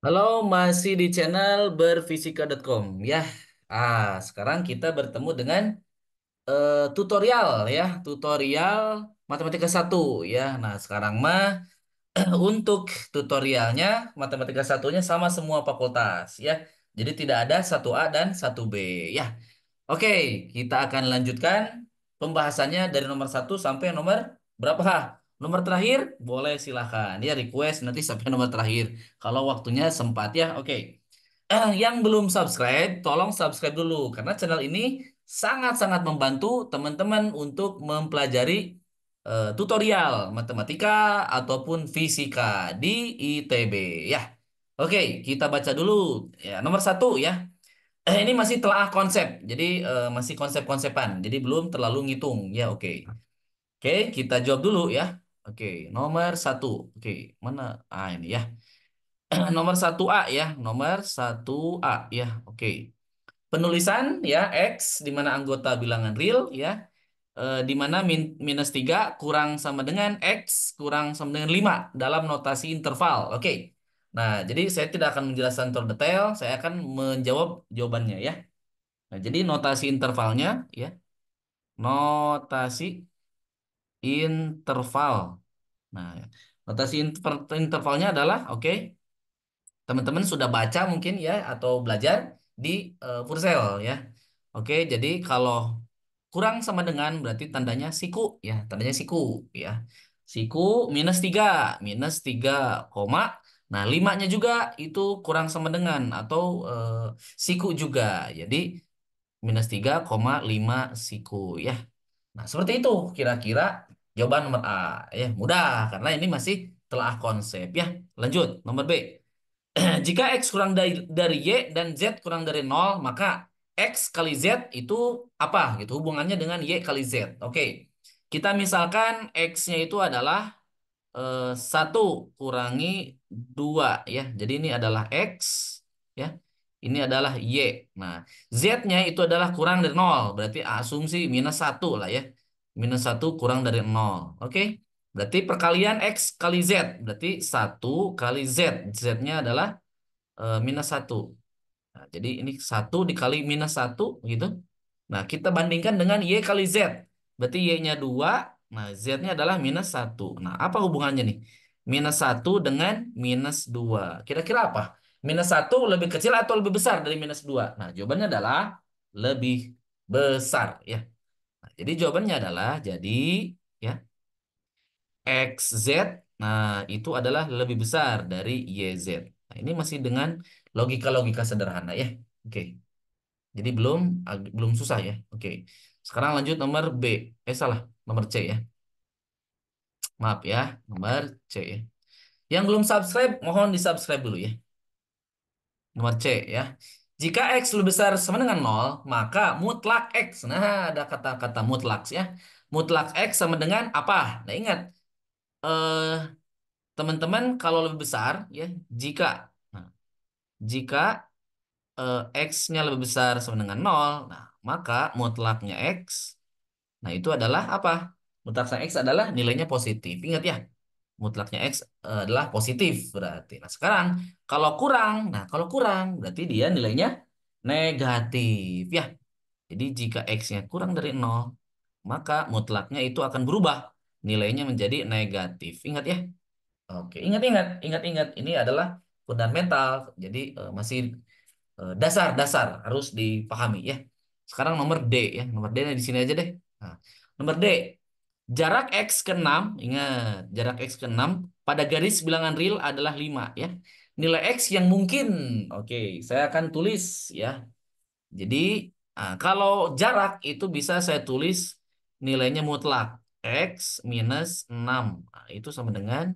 Halo, masih di channel berfisika.com ya. Sekarang kita bertemu dengan tutorial ya, tutorial matematika satu ya. Nah, sekarang mah untuk tutorialnya matematika satunya sama semua fakultas ya. Jadi tidak ada satu a dan satu b ya. Oke, kita akan lanjutkan pembahasannya dari nomor satu sampai nomor berapa? Nomor terakhir boleh silahkan ya request nanti sampai nomor terakhir kalau waktunya sempat ya. Oke. Yang belum subscribe, tolong subscribe dulu karena channel ini sangat-sangat membantu teman-teman untuk mempelajari tutorial matematika ataupun fisika di ITB ya. Oke, kita baca dulu ya nomor satu ya. Ini masih telaah konsep, jadi masih konsep-konsepan, jadi belum terlalu ngitung ya. Oke, oke, kita jawab dulu ya. Oke, nomor satu. Oke, mana? Ini ya. Nomor satu A ya, nomor satu A ya. Oke, penulisan ya X di mana anggota bilangan real ya. Di mana minus 3 kurang sama dengan X kurang sama dengan 5 dalam notasi interval. Oke. Nah, jadi saya tidak akan menjelaskan terdetail, saya akan menjawab jawabannya ya. Nah, jadi notasi intervalnya ya, notasi interval. Nah, notasi intervalnya adalah oke, teman-teman sudah baca mungkin ya atau belajar di Fursel ya. Oke, jadi kalau kurang sama dengan berarti tandanya siku ya, tandanya siku ya. Siku minus 3 koma. Nah, limanya juga itu kurang sama dengan atau siku juga. Jadi -3,5 siku ya. Nah, seperti itu kira-kira jawaban nomor A. Ya, mudah karena ini masih telah konsep ya. Lanjut, nomor B. Jika X kurang dari Y dan Z kurang dari nol, maka X kali Z itu apa gitu hubungannya dengan Y kali Z. Oke. Kita misalkan X-nya itu adalah 1 kurangi 2 ya. Jadi ini adalah X ya. Ini adalah Y. Nah, Z-nya itu adalah kurang dari nol. Berarti asumsi -1 lah ya. -1 kurang dari nol. Oke. Berarti perkalian X kali Z. Berarti 1 kali Z. Z-nya adalah -1. Nah, jadi ini 1 dikali -1 gitu. Nah, kita bandingkan dengan Y kali Z. Berarti Y-nya 2. Nah, Z-nya adalah -1. Nah, apa hubungannya nih? -1 dengan -2. Kira-kira apa? -1 lebih kecil atau lebih besar dari -2? Nah, jawabannya adalah lebih besar ya. Nah, jadi jawabannya adalah jadi ya XZ. Nah, itu adalah lebih besar dari YZ. Nah, ini masih dengan logika-logika sederhana ya. Oke. Jadi belum susah ya. Oke. Sekarang lanjut nomor B. Salah, nomor C ya. Maaf ya, nomor C ya. Yang belum subscribe, mohon di-subscribe dulu ya. Nomor C ya. Jika X lebih besar sama dengan nol, maka mutlak X. Nah, ada kata-kata mutlak ya. Mutlak X sama dengan apa? Nah, ingat. Eh, teman-teman kalau lebih besar ya, jika nah, jika X-nya lebih besar sama dengan nol, nah, maka mutlaknya X. Nah, itu adalah apa? Mutlaknya X adalah nilainya positif. Ingat ya, mutlaknya X adalah positif berarti. Nah, sekarang kalau kurang berarti dia nilainya negatif ya. Jadi jika X-nya kurang dari nol, maka mutlaknya itu akan berubah. Nilainya menjadi negatif. Ingat ya. Oke, ingat. Ini adalah fundamental. Jadi masih dasar-dasar harus dipahami ya. Sekarang nomor D ya. Nomor D di sini aja deh. Nah, nomor D. Jarak X ke 6, ingat, jarak X ke 6 pada garis bilangan real adalah 5 ya. Nilai X yang mungkin. Oke, saya akan tulis ya. Jadi, kalau jarak itu bisa saya tulis nilainya mutlak. X minus 6. Nah, itu sama dengan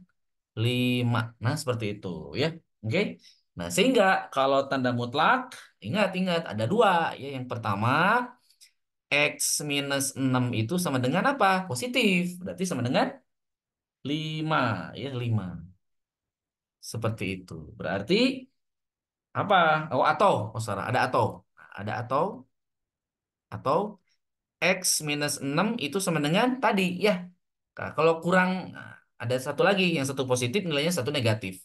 5. Nah, seperti itu ya. Oke. Nah, sehingga kalau tanda mutlak, ingat ada dua ya. Yang pertama, X minus 6 itu sama dengan apa? Positif. Berarti sama dengan 5 ya, 5. Seperti itu. Berarti apa? Oh salah, ada atau. Atau X minus 6 itu sama dengan tadi ya. Nah, kalau kurang, ada satu lagi, yang satu positif nilainya satu negatif.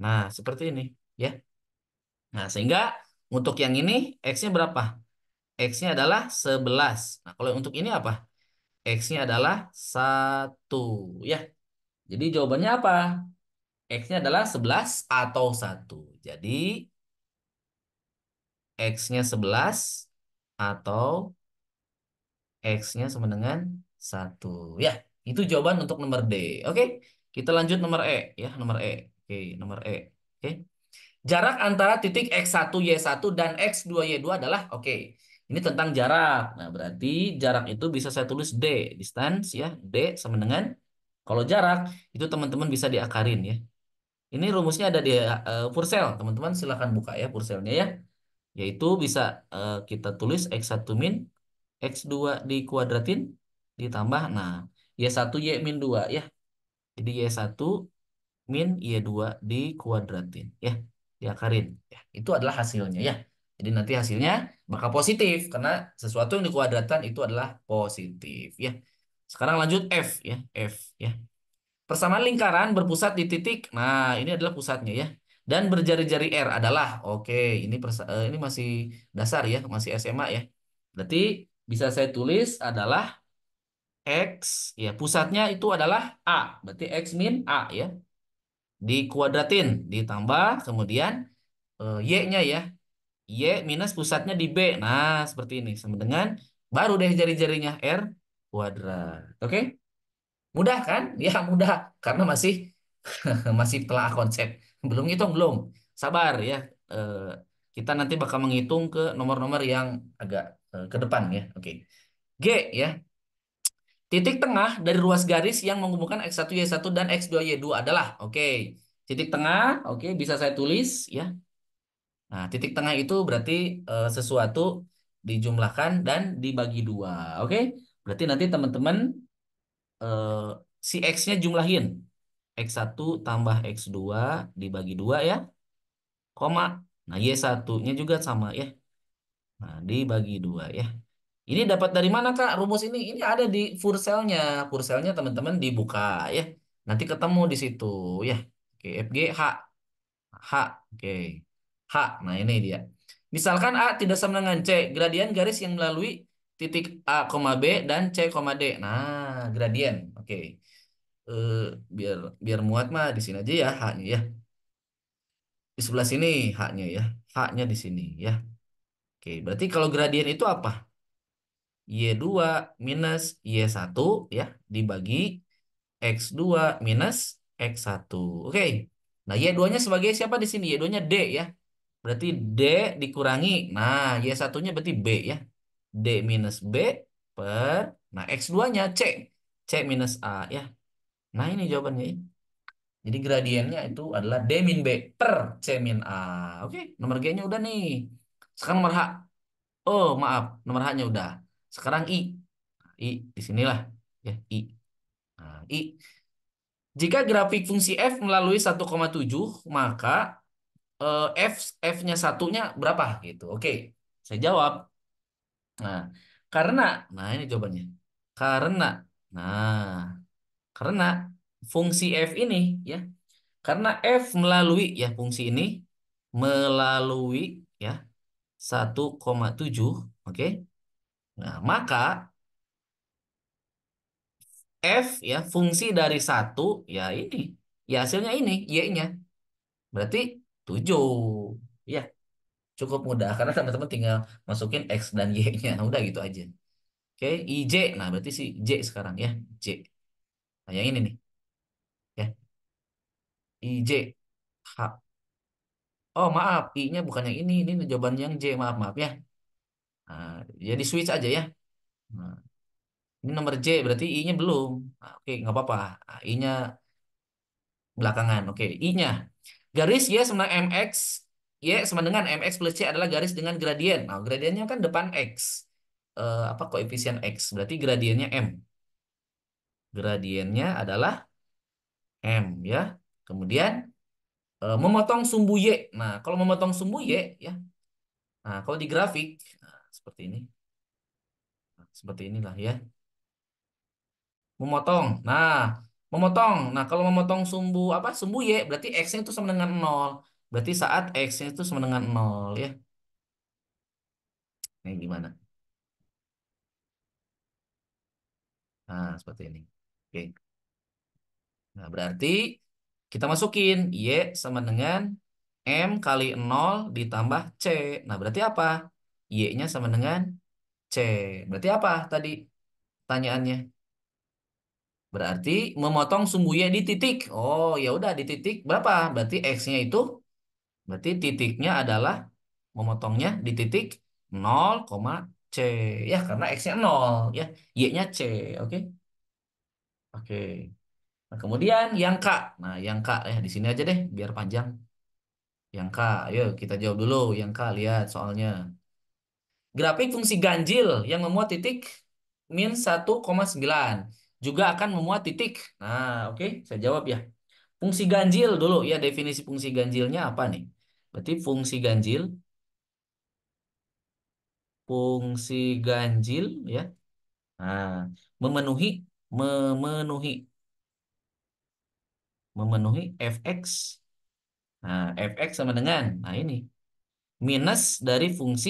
Nah, seperti ini. ya. Nah, sehingga untuk yang ini X-nya berapa? X-nya adalah 11. Nah, kalau untuk ini apa? X-nya adalah 1, ya. Jadi jawabannya apa? X-nya adalah 11 atau 1. Jadi X-nya 11 atau X-nya sama dengan 1. Ya, itu jawaban untuk nomor D. Oke, kita lanjut nomor E. Ya, nomor E. Oke, nomor E. Oke. Jarak antara titik X1Y1 dan X2Y2 adalah, oke. Ini tentang jarak. Nah, berarti jarak itu bisa saya tulis D. Distance, ya. D sama dengan, kalau jarak, itu teman-teman bisa diakarin, ya. Ini rumusnya ada di Pursel. Teman-teman silahkan buka ya Purselnya ya. Yaitu bisa kita tulis X1 min X2 dikuadratin ditambah, nah, Y1 Y min 2 ya. Jadi Y1 min Y2 dikuadratin ya. Diakarin. Ya, itu adalah hasilnya ya. Jadi nanti hasilnya bakal positif karena sesuatu yang dikuadratkan itu adalah positif ya. Sekarang lanjut F ya. F ya. Persamaan lingkaran berpusat di titik. Nah, ini adalah pusatnya ya. Dan berjari-jari R adalah. Oke, ini ini masih dasar ya, masih SMA ya. Berarti bisa saya tulis adalah X ya, pusatnya itu adalah A. Berarti X min A ya. Dikuadratin ditambah kemudian Y-nya ya. Y minus pusatnya di B. Nah, seperti ini sama dengan baru deh jari-jarinya R kuadrat. Oke? Mudah kan? Ya, mudah karena masih masih telah konsep. Belum ngitung, belum. Sabar ya. Eh, kita nanti bakal menghitung ke nomor-nomor yang agak ke depan ya. Oke. G ya. Titik tengah dari ruas garis yang menghubungkan X1Y1 dan X2Y2 adalah, oke. Titik tengah, oke, bisa saya tulis ya. Nah, titik tengah itu berarti sesuatu dijumlahkan dan dibagi dua. Oke. Berarti nanti teman-teman eh, si X-nya jumlahin. X1 tambah X2 dibagi 2 ya, koma. Nah, Y1-nya juga sama ya. Nah, dibagi 2 ya. Ini dapat dari mana, Kak, rumus ini? Ini ada di Furselnya. Furselnya teman-teman dibuka ya. Nanti ketemu di situ ya. Oke, FG H. H. Oke. H. Nah, ini dia. Misalkan A tidak sama dengan C, gradien garis yang melalui titik A, B dan C, D. Nah, gradien. Oke. Eh, biar biar muat mah di sini aja ya H-nya ya. Di sebelah sini haknya ya. Haknya di sini ya. Oke, berarti kalau gradien itu apa? Y2 minus Y1 ya dibagi X2 minus X1. Oke. Nah, Y2-nya sebagai siapa di sini? Y2-nya D ya. Berarti D dikurangi. Nah, Y1-nya berarti B ya. D minus B per, nah, X2-nya C. C minus A ya. Nah, ini jawabannya ya. Jadi gradiennya itu adalah D min B per C min A. Oke, nomor G-nya udah nih. Sekarang nomor H. Oh, maaf, nomor H-nya udah. Sekarang I. I di sinilah ya, I. Nah, I. Jika grafik fungsi F melalui 1,7, maka F-nya satunya berapa gitu. Oke, saya jawab. Nah, karena, nah, ini jawabannya. Karena, nah, karena fungsi F ini ya, karena F melalui ya fungsi ini melalui ya 1,7, oke. Nah, maka F ya fungsi dari satu ya ini. Ya hasilnya ini Y-nya. Berarti 7. Ya, cukup mudah karena teman-teman tinggal masukin X dan Y-nya. Udah gitu aja. Oke, IJ. Nah, berarti si J sekarang ya. J. Nah, yang ini nih ya. IJ. H. Oh, maaf, I-nya bukan yang ini. Ini jawaban yang J. Maaf, maaf ya. Nah, jadi switch aja ya. Nah, ini nomor J berarti I-nya belum. Nah, oke, nggak apa-apa. Nah, I-nya belakangan. Oke, I-nya. Garis Y sama MX. Y sama dengan MX plus C adalah garis dengan gradien. Nah, gradiennya kan depan X. Apa koefisien X. Berarti gradiennya M. Gradiennya adalah M ya. Kemudian memotong sumbu Y. Nah, kalau memotong sumbu Y ya. Nah, kalau di grafik nah, seperti ini. Nah, seperti inilah ya. Memotong. Nah, memotong. Nah, kalau memotong sumbu apa? Sumbu Y berarti X-nya itu sama dengan 0. Berarti saat X-nya itu sama dengan nol ya. Ini gimana? Nah, seperti ini. Oke. Nah, berarti kita masukin Y sama dengan M kali nol ditambah C. Nah, berarti apa? Y-nya sama dengan C. Berarti apa tadi pertanyaannya? Berarti memotong sumbu Y di titik. Oh, ya udah di titik berapa? Berarti X-nya itu, berarti titiknya adalah memotongnya di titik 0, C. Ya, karena X-nya 0 ya. Y-nya C. Oke. Oke. Nah, kemudian yang K. Nah, yang K ya di sini aja deh biar panjang. Yang K, ayo kita jawab dulu. Yang K, lihat soalnya. Grafik fungsi ganjil yang memuat titik -1,9 juga akan memuat titik. Nah, oke, saya jawab ya. Fungsi ganjil dulu ya, definisi fungsi ganjilnya apa nih? Berarti fungsi ganjil ya. Nah, memenuhi memenuhi memenuhi fx. Nah, fx sama dengan ini minus dari fungsi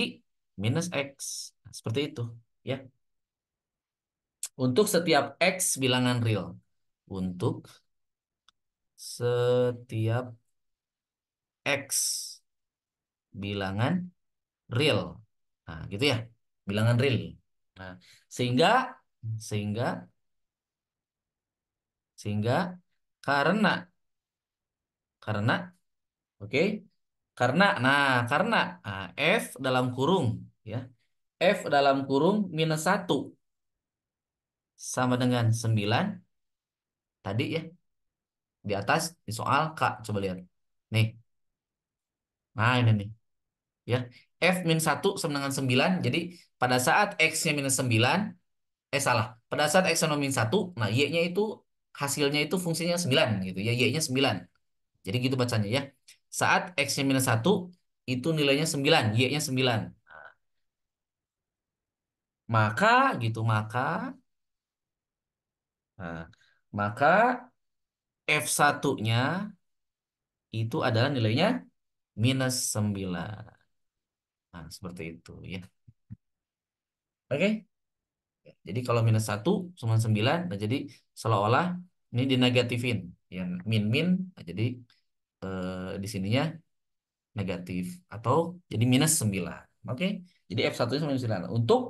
minus x. Nah, seperti itu ya. Untuk setiap x bilangan real. Untuk setiap x bilangan real. Nah, gitu ya. Bilangan real. Nah, sehingga sehingga sehingga karena karena oke, karena f dalam kurung ya. F dalam kurung -1 sama dengan 9 tadi ya. Di atas di soal Kak coba lihat. Nih. Nah, ini nih ya. F -1 sama dengan 9. Jadi pada saat X-nya -9, salah. Pada saat X sama -1, nah Y-nya itu hasilnya itu fungsinya 9 gitu ya. Y-nya 9. Jadi gitu bacanya ya. Saat X-nya -1 itu nilainya 9, Y-nya 9. Maka gitu, nah, maka F1-nya itu adalah nilainya -9. Nah, seperti itu ya. Oke. Jadi kalau -1 cuma 9, nah jadi seolah-olah ini dinegatifin. Ya, min-min, nah jadi di sininya negatif. Atau jadi -9. Oke. Jadi F1 sama 9. Untuk,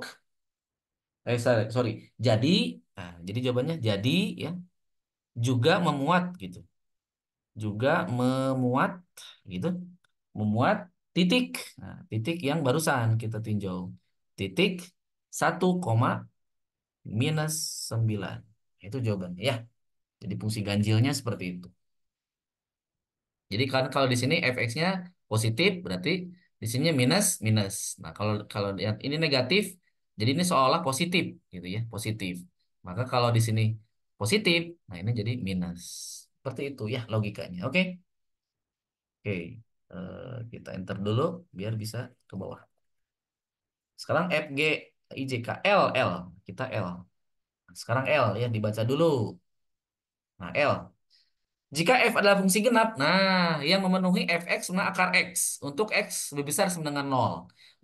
sorry. Jadi, jadi jawabannya jadi ya, juga memuat gitu. Juga memuat gitu. Memuat titik. Nah, titik yang barusan kita tinjau. Titik 1,-9. Itu jawabannya ya. Jadi fungsi ganjilnya seperti itu. Jadi kan kalau di sini fx-nya positif berarti di sininya minus minus. Nah, kalau kalau yang ini negatif, jadi ini seolah positif gitu ya, positif. Maka kalau di sini positif, nah ini jadi minus. Seperti itu ya logikanya. Oke. Oke. Kita enter dulu biar bisa ke bawah. Sekarang F G I J K L L. Kita L. Sekarang L ya dibaca dulu. Nah, L. Jika f adalah fungsi genap, nah yang memenuhi fx sama akar x untuk x lebih besar sama dengan nol,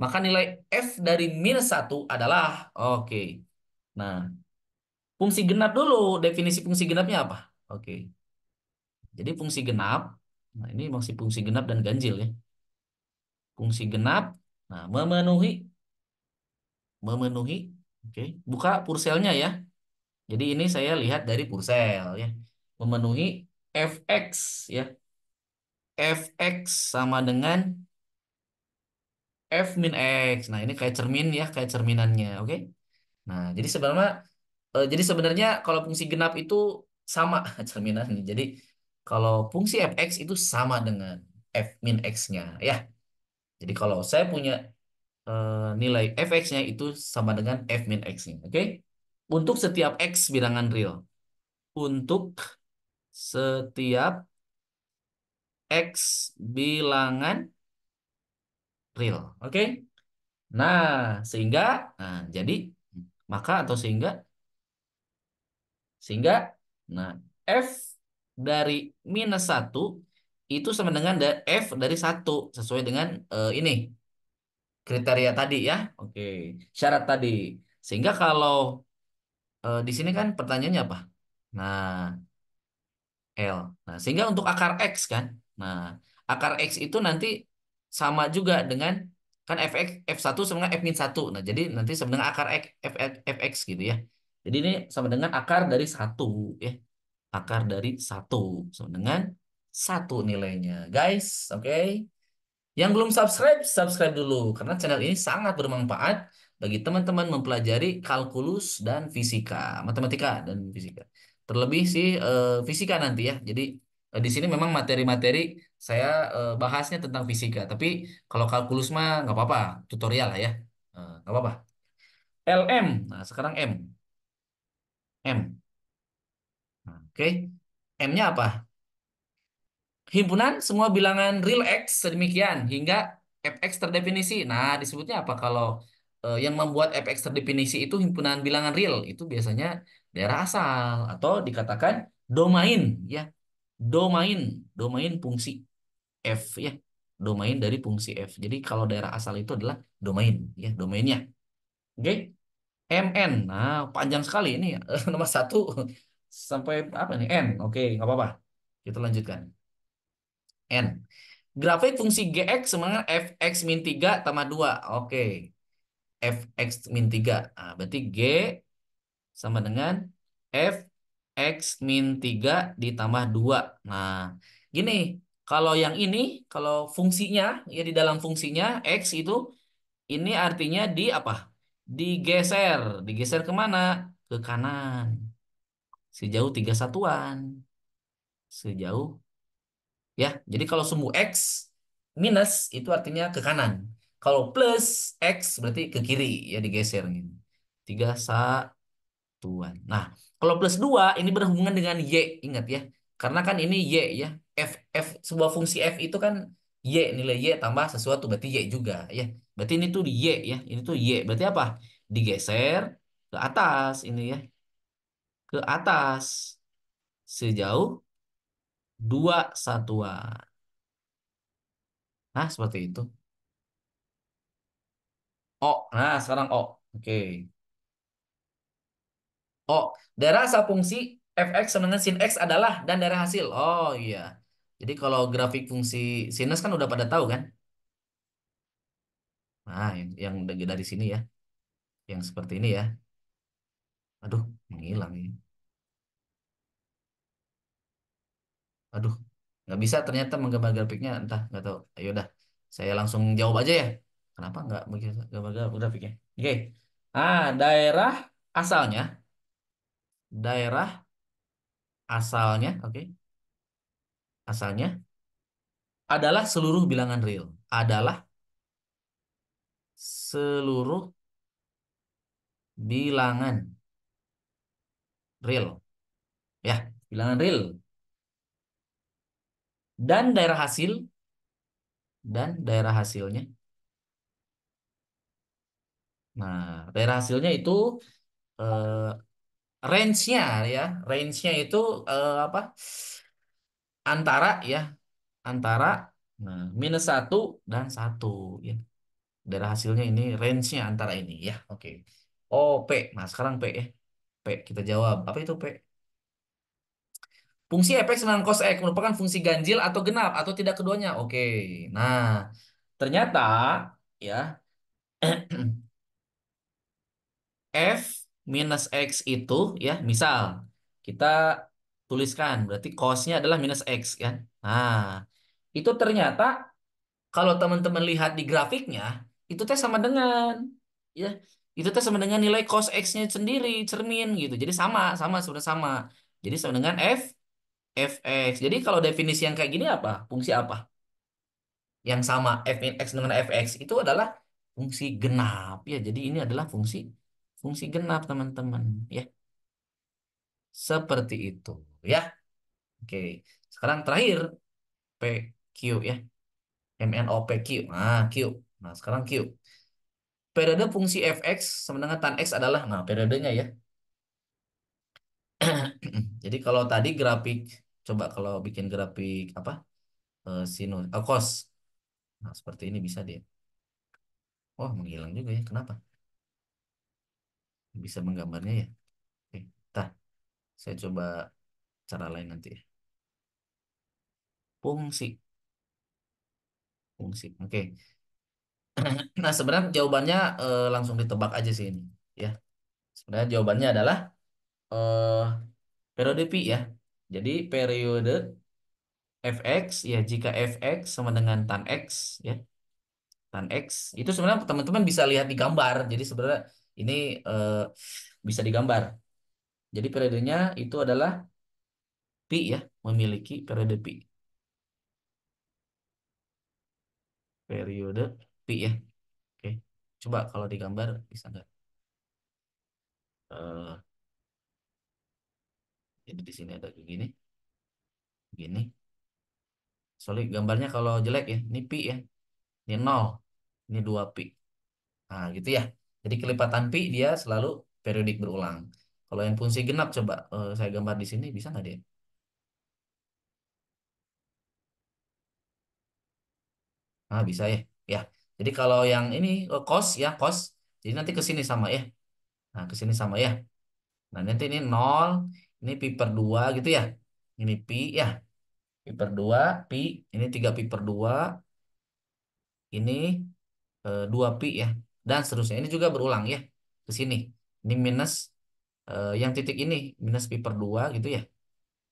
maka nilai f dari -1 adalah oke. Nah, fungsi genap dulu, definisi fungsi genapnya apa? Oke. Jadi fungsi genap, nah ini masih fungsi genap dan ganjil ya. Fungsi genap, nah memenuhi, oke. Buka purselnya ya. Jadi ini saya lihat dari pursel ya. Memenuhi fx ya. Fx sama dengan F min X. Nah, ini kayak cermin ya, kayak cerminannya, oke? Nah, jadi sebenarnya kalau fungsi genap itu sama cerminannya. Jadi kalau fungsi fx itu sama dengan F min X-nya ya. Jadi kalau saya punya nilai fx-nya itu sama dengan F min X-nya, oke? Untuk setiap X bilangan real. Untuk setiap X bilangan real, oke? Nah, sehingga, jadi maka atau sehingga, nah F dari -1 itu sama dengan F dari satu sesuai dengan ini kriteria tadi ya. Oke, syarat tadi. Sehingga kalau di sini kan pertanyaannya apa? Nah, L. Nah, sehingga untuk akar X kan. Nah, akar X itu nanti sama juga dengan kan fx f1 sama dengan f min 1. Nah, jadi nanti sama dengan akar X, fx gitu ya. Jadi ini sama dengan akar dari satu ya. Akar dari satu sama dengan satu nilainya. Guys, oke. Yang belum subscribe, subscribe dulu karena channel ini sangat bermanfaat bagi teman-teman mempelajari kalkulus dan fisika, matematika dan fisika. Terlebih sih fisika nanti ya. Jadi di sini memang materi-materi saya bahasnya tentang fisika, tapi kalau kalkulus mah nggak apa-apa, tutorial lah ya. Nggak apa-apa. LM. Nah, sekarang M. M. Nah, oke. M-nya apa? Himpunan semua bilangan real X sedemikian hingga fx terdefinisi. Nah, disebutnya apa kalau yang membuat fx terdefinisi itu himpunan bilangan real itu biasanya daerah asal atau dikatakan domain ya. Domain, domain fungsi f ya. Domain dari fungsi f. Jadi kalau daerah asal itu adalah domain ya, domainnya. Oke? Mn. Nah, panjang sekali ini ya. Nomor satu sampai apa nih? N. Oke, nggak apa-apa. Kita lanjutkan. N. Grafik fungsi Gx sama dengan Fx min 3 tambah 2. Oke. Fx min 3. Nah, berarti G sama dengan Fx min 3 ditambah 2. Nah, gini. Kalau yang ini, kalau fungsinya, ya di dalam fungsinya X itu, ini artinya di apa? Digeser. Digeser kemana? Ke kanan. Sejauh 3 satuan. Sejauh ya. Jadi kalau sumbu X minus itu artinya ke kanan. Kalau plus X berarti ke kiri ya digeser gitu. Tiga satuan. Nah, kalau plus 2 ini berhubungan dengan Y, ingat ya. Karena kan ini Y ya. F sebuah fungsi F itu kan Y, nilai Y tambah sesuatu berarti Y juga ya. Berarti ini tuh di Y ya. Ini tuh Y. Berarti apa? Digeser ke atas ini ya. Ke atas sejauh 2 satuan. Nah, seperti itu. O. Nah, sekarang O. Oke. O. Daerah asal fungsi fx sama dengan sin x adalah dan daerah hasil. Oh iya. Jadi kalau grafik fungsi sinus kan udah pada tahu kan? Nah, yang dari sini ya. Yang seperti ini ya. Aduh, menghilang ini. Aduh, nggak bisa ternyata menggambar grafiknya. Entah, nggak tahu. Ayo dah. Saya langsung jawab aja ya. Kenapa nggak gambar grafiknya? Oke. Daerah asalnya. Daerah asalnya. Oke. Asalnya adalah seluruh bilangan real. Adalah seluruh bilangan real. Ya, bilangan real. Dan daerah hasil, dan daerah hasilnya. Nah, daerah hasilnya itu eh, range-nya ya. Range-nya itu apa? Antara ya. Antara minus satu dan satu ya. Daerah hasilnya ini range-nya antara ini ya. Oke. Oh, P. Nah, sekarang P ya. P, kita jawab. Apa itu P? Fungsi fx dengan cos x merupakan fungsi ganjil atau genap atau tidak keduanya. Oke. Nah, ternyata ya f minus x itu ya misal kita tuliskan berarti cosnya adalah minus x kan. Nah, itu ternyata kalau teman-teman lihat di grafiknya itu teh sama dengan ya itu teh sama dengan nilai cos x-nya sendiri cermin gitu. Jadi sama sama sudah sama. Jadi sama dengan fx. Jadi kalau definisi yang kayak gini apa? Fungsi apa? Yang sama f min x dengan fx itu adalah fungsi genap ya. Jadi ini adalah fungsi fungsi genap teman-teman ya. Seperti itu ya. Oke. Sekarang terakhir PQ ya. MNOPQ. Nah, Q. Nah, sekarang Q. Periode fungsi fx sama dengan tan x adalah nah periodenya ya. Jadi kalau tadi grafik coba kalau bikin grafik apa? sinus, cos. Nah, seperti ini bisa dia. Oh, menghilang juga ya. Kenapa? Bisa menggambarnya ya. Oke, tah, saya coba cara lain nanti ya. Fungsi, fungsi. Oke. Nah, sebenarnya jawabannya langsung ditebak aja sih ini. Ya, sebenarnya jawabannya adalah eh periode pi ya. Jadi periode fx ya jika fx sama dengan tan x ya. Tan x itu sebenarnya teman-teman bisa lihat di gambar. Jadi sebenarnya ini eh, bisa digambar. Jadi periodenya itu adalah pi ya, memiliki periode pi. Periode pi ya. Oke. Coba kalau digambar bisa nggak? Eh, jadi di sini ada begini, begini. Soalnya gambarnya kalau jelek ya, ini pi ya, ini nol, ini 2 pi. Nah, gitu ya. Jadi kelipatan pi dia selalu periodik berulang. Kalau yang fungsi genap coba saya gambar di sini bisa nggak dia? Ah, bisa ya. Ya. Jadi kalau yang ini cos ya, cos. Jadi nanti ke sini sama ya. Nah, ke sini sama ya. Nah, nanti ini nol, ini pi per 2 gitu ya. Ini pi ya. Pi per 2 pi, ini 3 pi per 2 ini 2 pi ya. Dan seterusnya. Ini juga berulang ya. Ke sini. Ini minus yang titik ini minus pi per 2 gitu ya.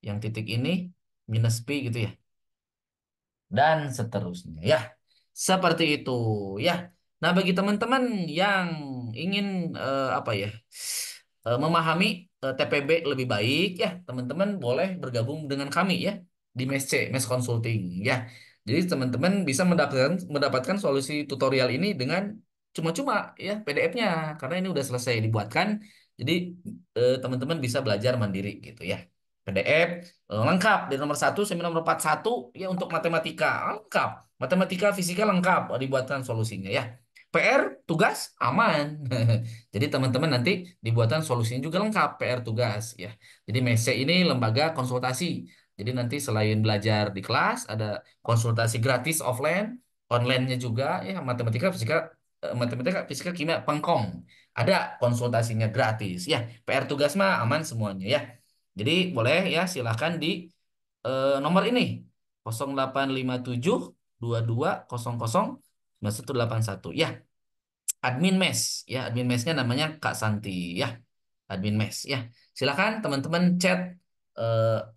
Yang titik ini minus pi gitu ya. Dan seterusnya ya. Seperti itu ya. Nah, bagi teman-teman yang ingin apa ya? Memahami TPB lebih baik ya, teman-teman boleh bergabung dengan kami ya di MES C, MES Consulting ya. Jadi teman-teman bisa mendapatkan solusi tutorial ini dengan cuma-cuma ya PDF-nya karena ini udah selesai dibuatkan. Jadi teman-teman bisa belajar mandiri gitu ya. PDF lengkap dari nomor 1 sampai nomor 41 ya untuk matematika lengkap. Matematika, fisika lengkap dibuatkan solusinya ya. PR tugas aman. Jadi teman-teman nanti dibuatkan solusinya juga lengkap PR tugas ya. Jadi MESE ini lembaga konsultasi. Jadi nanti selain belajar di kelas ada konsultasi gratis offline, online-nya juga ya matematika, fisika, kimia, pengkong. Ada konsultasinya gratis ya. PR tugas mah aman semuanya ya. Jadi boleh ya silahkan di nomor ini 0857 22 00 9181 ya. Admin mes ya, admin mesnya namanya Kak Santi ya, admin mes ya. Silakan teman-teman chat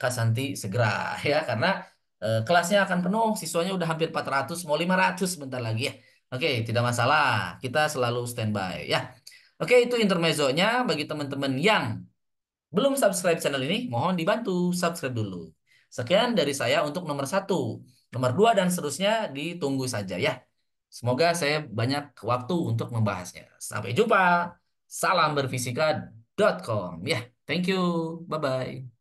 Kak Santi segera ya karena kelasnya akan penuh, siswanya udah hampir 400 mau 500 bentar lagi ya. Oke, tidak masalah, kita selalu standby ya. Oke, itu intermezzonya. Bagi teman-teman yang belum subscribe channel ini, mohon dibantu subscribe dulu. Sekian dari saya untuk nomor 1. Nomor 2 dan seterusnya ditunggu saja ya. Semoga saya banyak waktu untuk membahasnya. Sampai jumpa. Salam berfisika.com. Ya, thank you. Bye-bye.